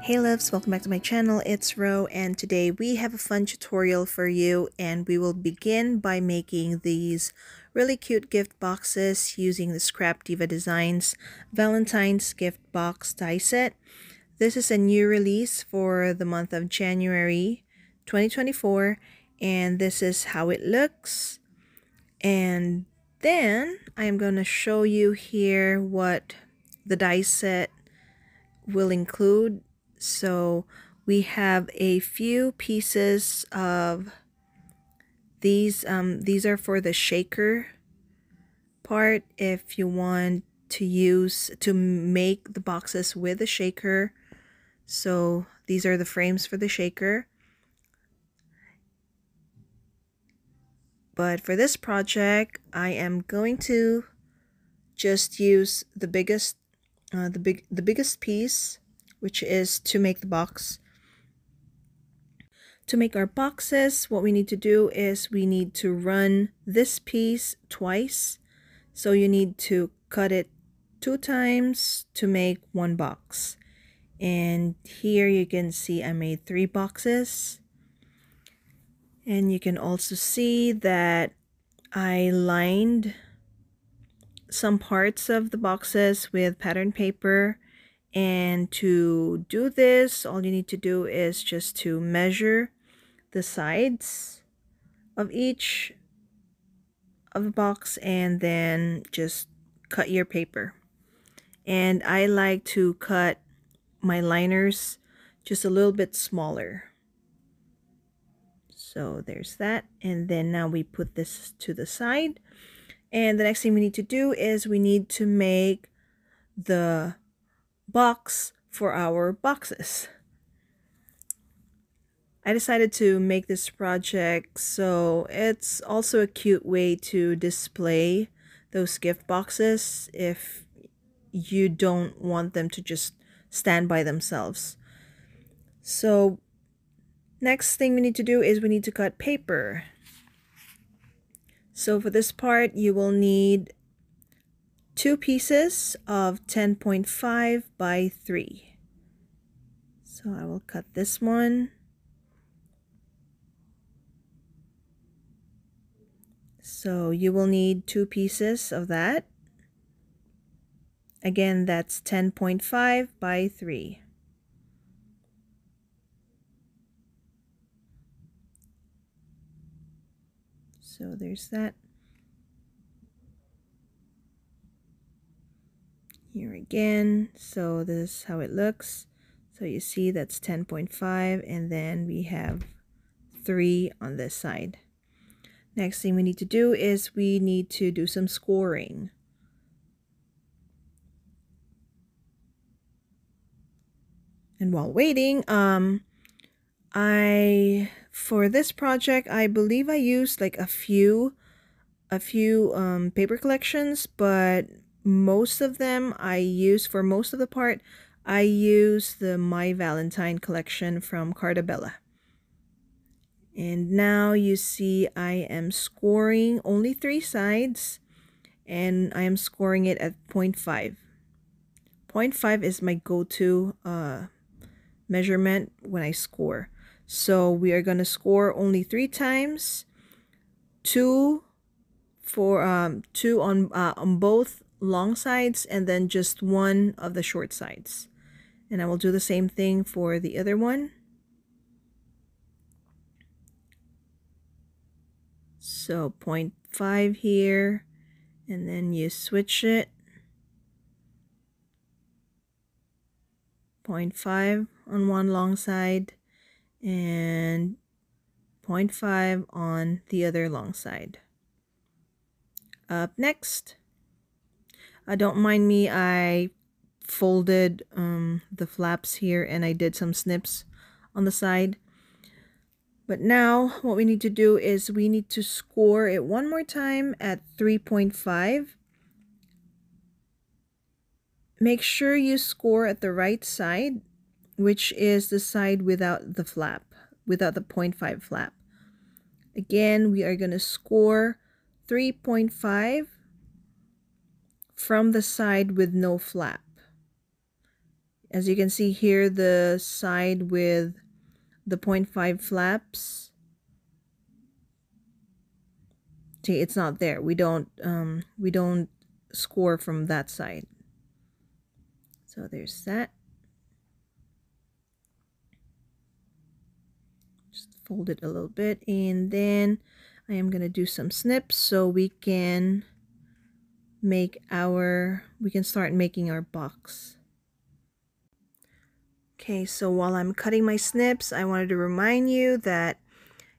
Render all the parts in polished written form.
Hey loves, welcome back to my channel. It's Ro, and today we have a fun tutorial for you, and we will begin by making these really cute gift boxes using the ScrapDivaDesigns Valentine's gift box die set. This is a new release for the month of January 2024, and this is how it looks. And then I'm going to show you here what the die set will include. So we have a few pieces of these are for the shaker part if you want to make the boxes with a shaker. So these are the frames for the shaker. But for this project, I am going to just use the biggest piece, which is to make the box. To make our boxes, what we need to do is we need to run this piece twice. So you need to cut it 2 times to make one box. And here you can see I made 3 boxes. And you can also see that I lined some parts of the boxes with pattern paper. And to do this, all you need to do is just to measure the sides of each of the box and then just cut your paper. And I like to cut my liners just a little bit smaller. So there's that. And then now we put this to the side. And the next thing we need to do is we need to make the box for our boxes. I decided to make this project so it's also a cute way to display those gift boxes if you don't want them to just stand by themselves. So next thing we need to do is we need to cut paper. So for this part you will need 2 pieces of 10.5 by 3. So I will cut this one. So you will need 2 pieces of that. Again, that's 10.5 by 3. So there's that. Here again. So this is how it looks. So you see that's 10.5, and then we have 3 on this side. Next thing we need to do is we need to do some scoring. And while waiting, for this project, I believe I used like a few paper collections, but most of them for most of the part, I use the My Valentine collection from Cartabella. And now you see I am scoring only 3 sides, and I am scoring it at 0.5. 0.5 is my go-to measurement when I score. So we are going to score only 3 times, 2 on both long sides, and then just 1 of the short sides. And I will do the same thing for the other one. So 0.5 here, and then you switch it. 0.5 on one long side and 0.5 on the other long side. Up next, don't mind me, I folded the flaps here and I did some snips on the side. But now what we need to do is we need to score it one more time at 3.5. Make sure you score at the right side, which is the side without the flap, without the 0.5 flap. Again, we are going to score 3.5 from the side with no flap. As you can see here, the side with the 0.5 flaps, see, it's not there. We don't score from that side. So there's that. Just fold it a little bit, and then I am gonna do some snips so we can start making our box. Okay, so while I'm cutting my snips, I wanted to remind you that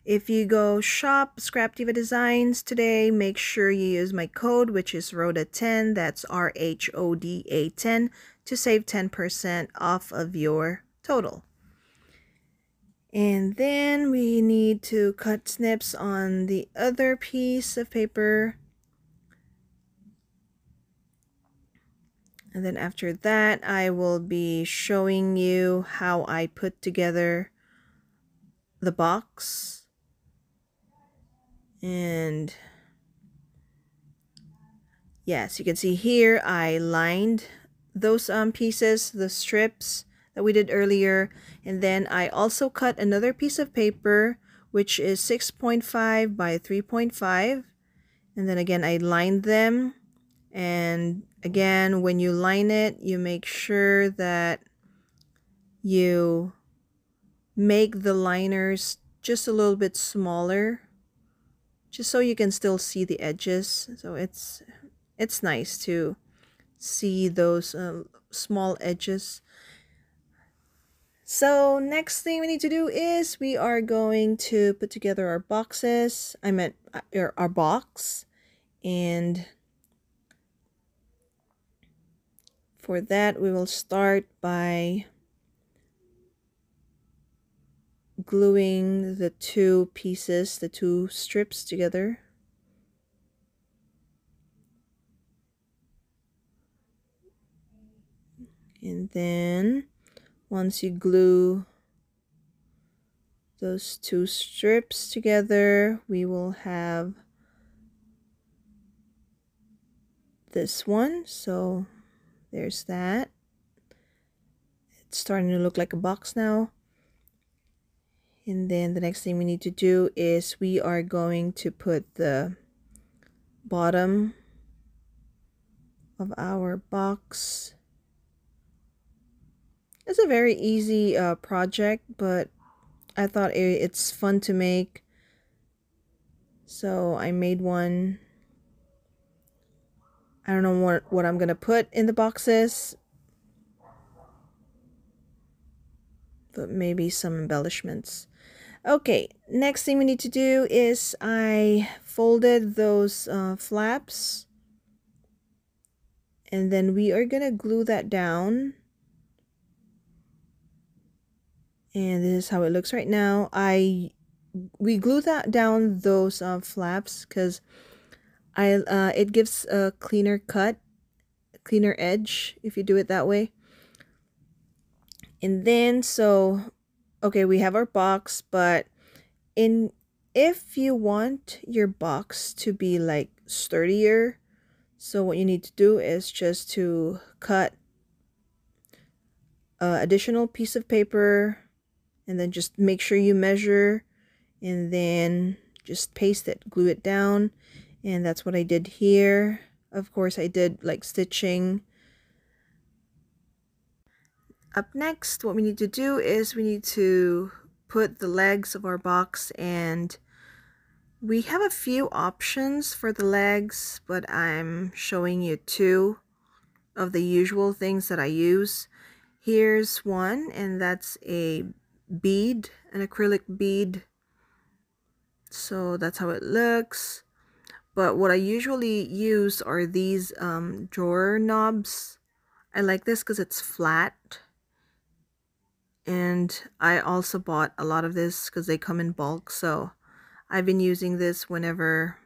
if you go shop ScrapDivaDesigns today, make sure you use my code, which is RHODA10, that's RHODA10, to save 10% off of your total. And then we need to cut snips on the other piece of paper. And then after that, I will be showing you how I put together the box. And yes, you can see here I lined those pieces, the strips that we did earlier, and then I also cut another piece of paper which is 6.5 by 3.5, and then again I lined them. And again, when you line it, you make sure that you make the liners just a little bit smaller, just so you can still see the edges. So it's nice to see those small edges. So next thing we need to do is we are going to put together our boxes. I meant our box. And for that, we will start by gluing the two pieces, the two strips together. And then once you glue those two strips together, we will have this one. So there's that. It's starting to look like a box now. And then the next thing we need to do is we are going to put the bottom of our box. It's a very easy project, but I thought it's fun to make. So I made one. I don't know what I'm gonna put in the boxes, but maybe some embellishments. Okay, next thing we need to do is I folded those flaps, and then we are gonna glue that down. And this is how it looks right now. We glue that down those flaps because it gives a cleaner cut, cleaner edge if you do it that way. And then okay, we have our box, but if you want your box to be like sturdier, so what you need to do is just to cut an additional piece of paper, and then just make sure you measure, and then just paste it, glue it down. And that's what I did here. Of course, I did like stitching. Up next, what we need to do is we need to put the legs of our box, and we have a few options for the legs, but I'm showing you two of the usual things that I use. Here's one, and that's a bead, an acrylic bead. So that's how it looks. But what I usually use are these drawer knobs. I like this because it's flat. And I also bought a lot of this because they come in bulk. So I've been using this whenever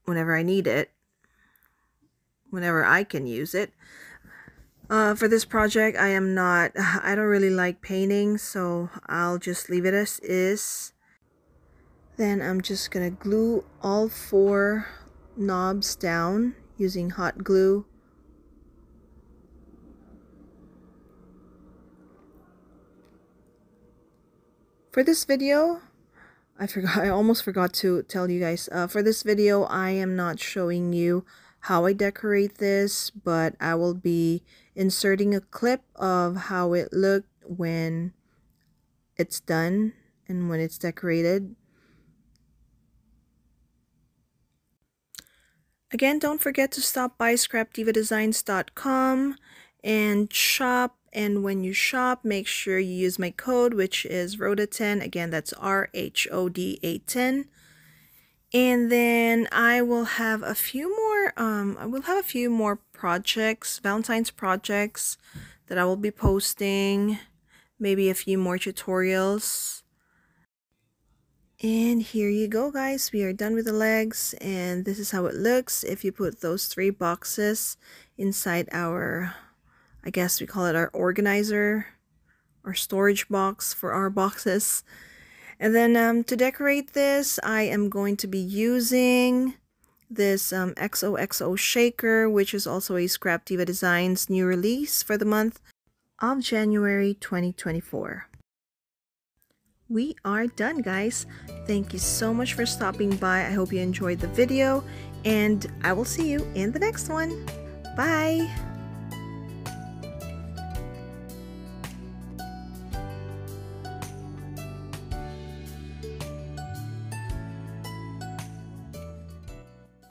I need it. Whenever I can use it. For this project, I don't really like painting, so I'll just leave it as is. Then I'm just gonna glue all 4 knobs down using hot glue. For this video, I almost forgot to tell you guys. For this video, I am not showing you how I decorate this, but I will be inserting a clip of how it looked when it's done and when it's decorated. Again, don't forget to stop by ScrapDivaDesigns.com and shop. And when you shop, make sure you use my code, which is RHODA10. Again, that's RHODA10. And then I will have a few more projects, Valentine's projects that I will be posting, maybe a few more tutorials. And here you go, guys. We are done with the legs, and this is how it looks if you put those 3 boxes inside our, I guess we call it our organizer or storage box for our boxes. And then to decorate this, I am going to be using this XOXO shaker, which is also a ScrapDivaDesigns new release for the month of January 2024. We are done, guys. Thank you so much for stopping by. I hope you enjoyed the video, and I will see you in the next one. Bye!